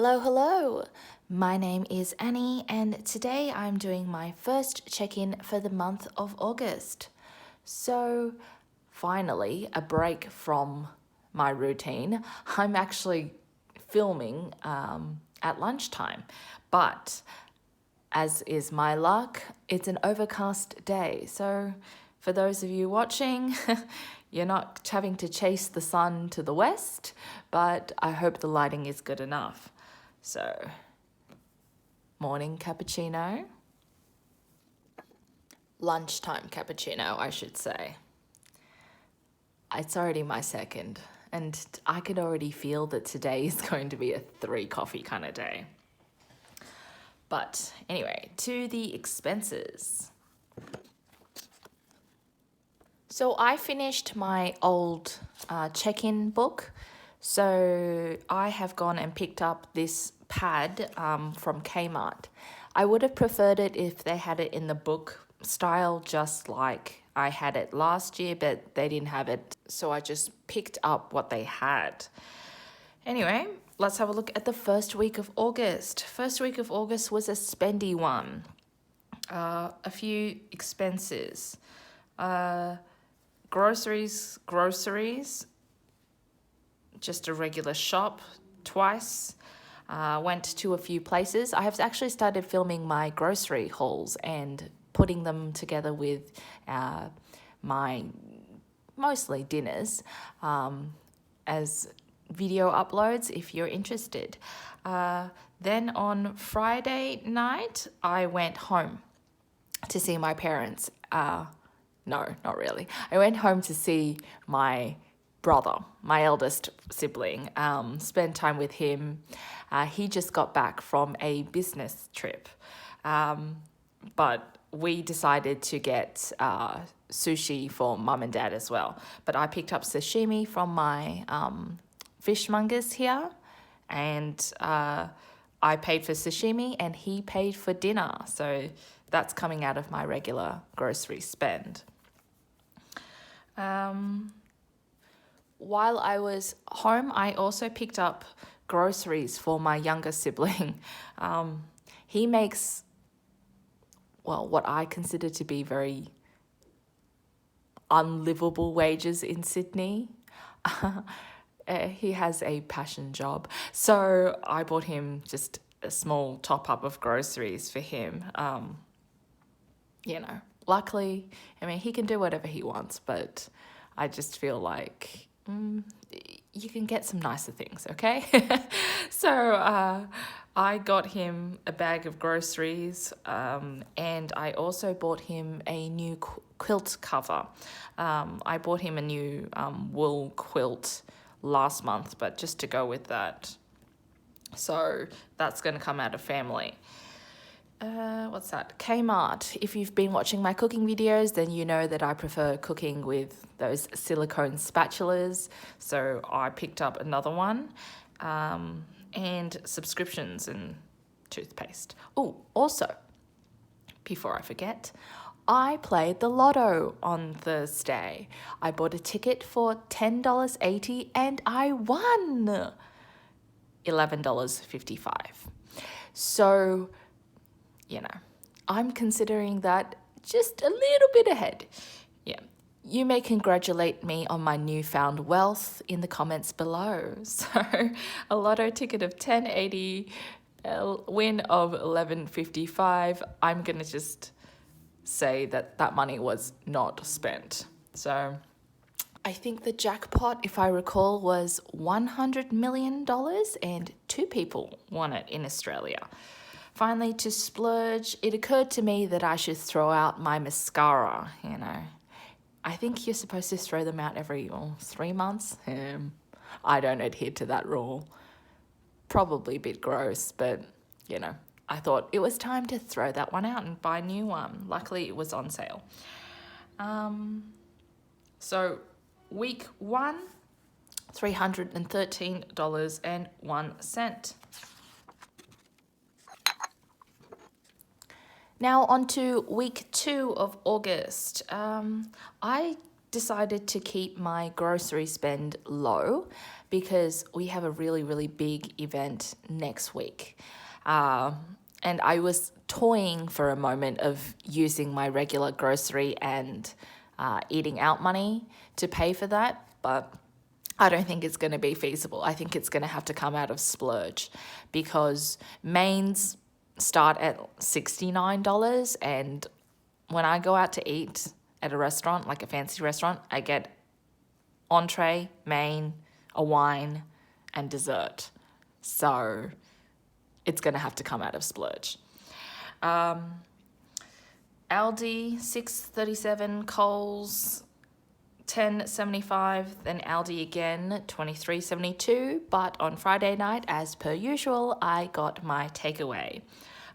Hello, hello. My name is Annie, and today I'm doing my first check-in for the month of August. So, finally, a break from my routine. I'm actually filming at lunchtime, but as is my luck, it's an overcast day. So, for those of you watching, you're not having to chase the sun to the west, but I hope the lighting is good enough. So, morning cappuccino, lunchtime cappuccino, I should say. It's already my second, and I could already feel that today is going to be a 3 coffee kind of day. But anyway, to the expenses. So I finished my old check-in book. So I have gone and picked up this pad from Kmart. I would have preferred it if they had it in the book style, just like I had it last year, but they didn't have it. So I just picked up what they had. Anyway, let's have a look at the first week of August. First week of August was a spendy one. A few expenses. Groceries, just a regular shop twice. Went to a few places. I have actually started filming my grocery hauls and putting them together with my mostly dinners as video uploads if you're interested. Then on Friday night, I went home to see my parents. No, not really. I went home to see my brother, my eldest sibling, spend time with him. He just got back from a business trip. But we decided to get sushi for mum and dad as well. But I picked up sashimi from my fishmongers here, and I paid for sashimi and he paid for dinner. So that's coming out of my regular grocery spend. While I was home, I also picked up groceries for my younger sibling. He makes, well, what I consider to be very unlivable wages in Sydney. He has a passion job. So I bought him just a small top-up of groceries for him. Luckily, I mean, he can do whatever he wants, but I just feel like you can get some nicer things, okay? So I got him a bag of groceries, and I also bought him a new quilt cover. I bought him a new wool quilt last month, but just to go with that. So that's going to come out of family. What's that? Kmart. If you've been watching my cooking videos, then you know that I prefer cooking with those silicone spatulas. So I picked up another one, and subscriptions and toothpaste. Oh, also, before I forget, I played the lotto on Thursday. I bought a ticket for $10.80 and I won $11.55. So, I'm considering that just a little bit ahead. Yeah. You may congratulate me on my newfound wealth in the comments below. So, a lotto ticket of $10.80, a win of $11.55. I'm going to just say that money was not spent. So, I think the jackpot, if I recall, was $100 million and 2 people won it in Australia. Finally, to splurge, it occurred to me that I should throw out my mascara, I think you're supposed to throw them out every 3 months. I don't adhere to that rule. Probably a bit gross, but, I thought it was time to throw that one out and buy a new one. Luckily, it was on sale. So, week 1, $313.01. Now on to week 2 of August. I decided to keep my grocery spend low because we have a really, really big event next week. And I was toying for a moment of using my regular grocery and eating out money to pay for that, but I don't think it's going to be feasible. I think it's going to have to come out of splurge because mains start at $69, and when I go out to eat at a restaurant, like a fancy restaurant, I get entree, main, a wine, and dessert. So it's going to have to come out of splurge. Aldi, $6.37, Coles, $10.75, then Aldi again, $23.72. But on Friday night, as per usual, I got my takeaway.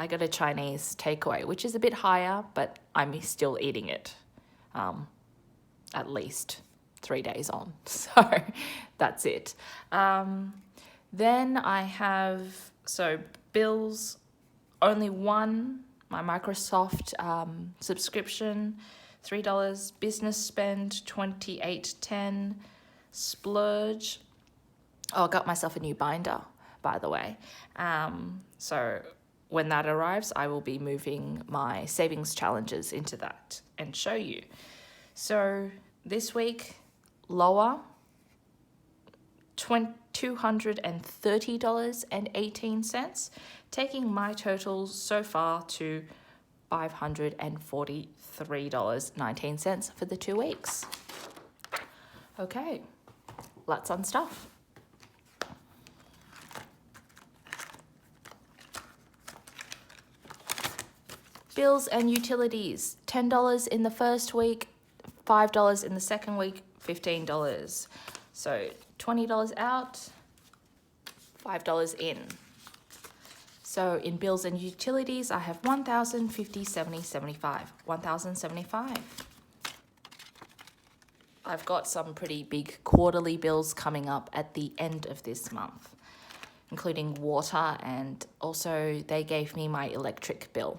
I got a Chinese takeaway, which is a bit higher, but I'm still eating it at least 3 days on. So that's it. Then I have, bills, only one, my Microsoft subscription, $3, business spend, $28.10, splurge. Oh, I got myself a new binder, by the way. So when that arrives, I will be moving my savings challenges into that and show you. So this week, lower, $230.18, taking my totals so far to $543.19 for the 2 weeks. Okay, let's unstuff. Bills and utilities, $10 in the first week, $5 in the second week, $15. So $20 out, $5 in. So in bills and utilities, I have $1,050.75. I've got some pretty big quarterly bills coming up at the end of this month, including water, and also they gave me my electric bill.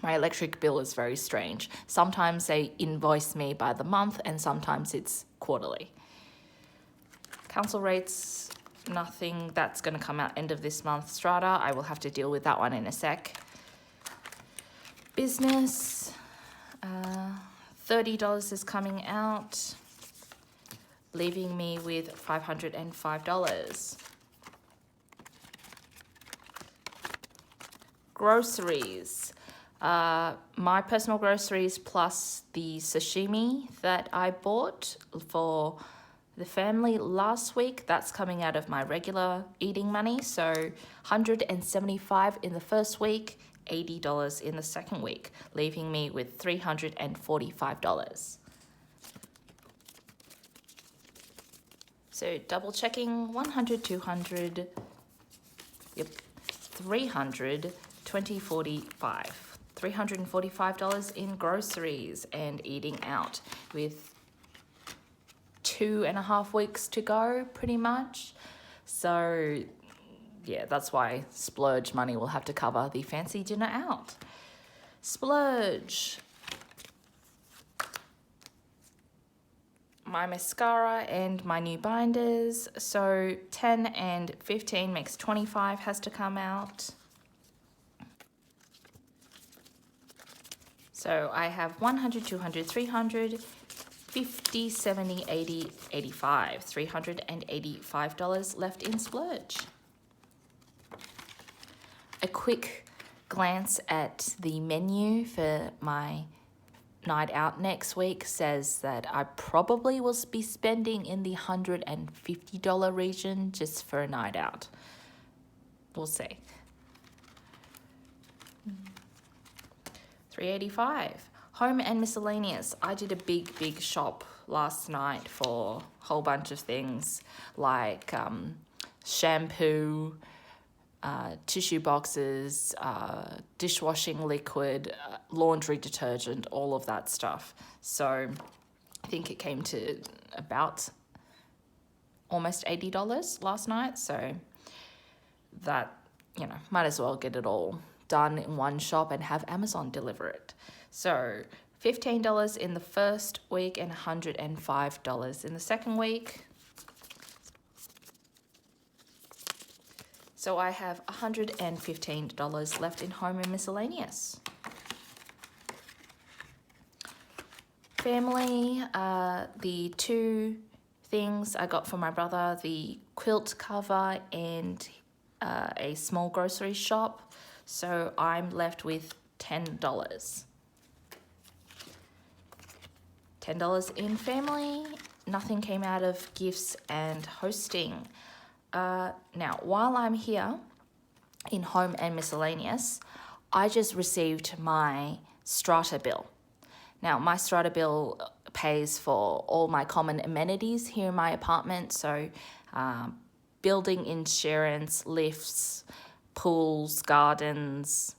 My electric bill is very strange. Sometimes they invoice me by the month and sometimes it's quarterly. Council rates, nothing, that's going to come out end of this month. Strata, I will have to deal with that one in a sec. Business, $30 is coming out, leaving me with $505. Groceries, my personal groceries plus the sashimi that I bought for the family last week, that's coming out of my regular eating money. So $175 in the first week, $80 in the second week, leaving me with $345. So double checking, 100, 200, yep, 300, 20, 45. $345 in groceries and eating out with 2.5 weeks to go, pretty much. So yeah, that's why splurge money will have to cover the fancy dinner out. Splurge. My mascara and my new binders. So 10 and 15 makes 25 has to come out. So I have 100, 200, 300, 50, 70, 80, 85. $385 left in splurge. A quick glance at the menu for my night out next week says that I probably will be spending in the $150 region just for a night out. We'll see. $385. Home and miscellaneous. I did a big shop last night for a whole bunch of things like shampoo, tissue boxes, dishwashing liquid, laundry detergent, all of that stuff. So I think it came to about almost $80 last night. So that, you know, might as well get it all done in one shop and have Amazon deliver it. So $15 in the first week and $105 in the second week. So I have $115 left in home and miscellaneous. Family, the two things I got for my brother, the quilt cover and a small grocery shop. So I'm left with $10. $10 in family. Nothing came out of gifts and hosting. Now, while I'm here in home and miscellaneous, I just received my strata bill. Now, my strata bill pays for all my common amenities here in my apartment. So building insurance, lifts, pools, gardens,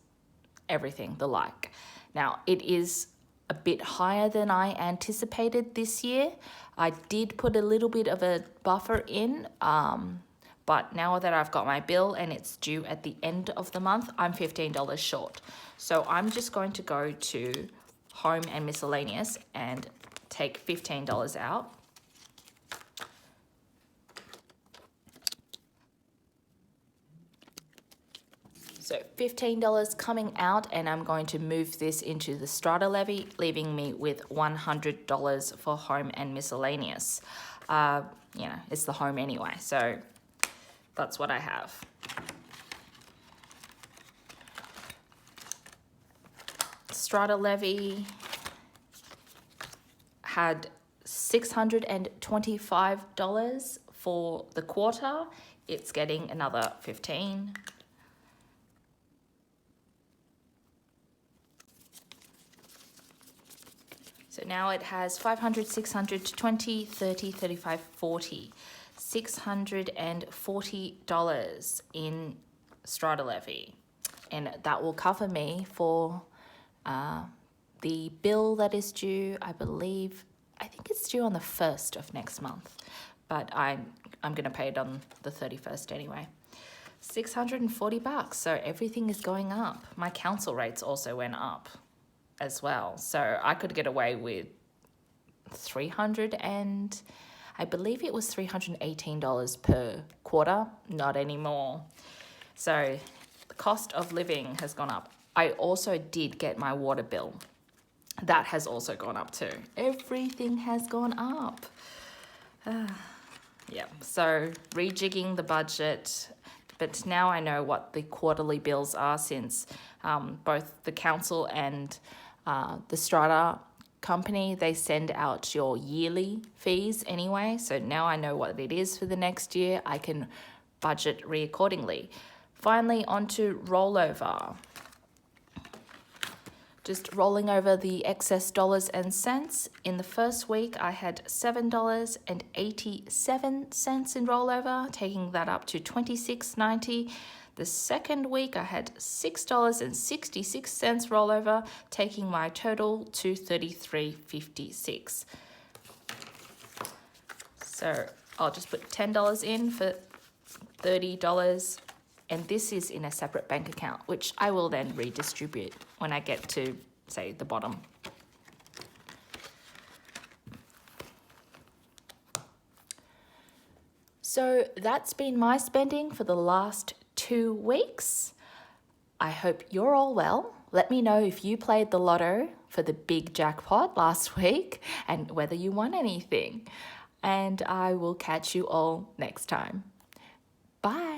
everything, the like. Now, it is a bit higher than I anticipated this year. I did put a little bit of a buffer in, but now that I've got my bill and it's due at the end of the month, I'm $15 short. So I'm just going to go to home and miscellaneous and take $15 out. So $15 coming out, and I'm going to move this into the strata levy, leaving me with $100 for home and miscellaneous. It's the home anyway, so that's what I have. Strata levy had $625 for the quarter. It's getting another $15. So now it has 500, 600, 20, 30, 35, 40. $640 in strata levy. And that will cover me for the bill that is due, I think it's due on the 1st of next month. But I'm going to pay it on the 31st anyway. $640, so everything is going up. My council rates also went up as well. So I could get away with I believe it was $318 per quarter, not anymore. So the cost of living has gone up. I also did get my water bill. That has also gone up too. Everything has gone up. So rejigging the budget. But now I know what the quarterly bills are, since both the council and the strata company, they send out your yearly fees anyway. So now I know what it is for the next year. I can budget accordingly. Finally, onto rollover. Just rolling over the excess dollars and cents. In the first week, I had $7.87 in rollover, taking that up to $26.90. The second week, I had $6.66 rollover, taking my total to $33.56. So I'll just put $10 in for $30, and this is in a separate bank account, which I will then redistribute when I get to, say, the bottom. So that's been my spending for the last 2 weeks. I hope you're all well. Let me know if you played the lotto for the big jackpot last week and whether you won anything. And I will catch you all next time. Bye.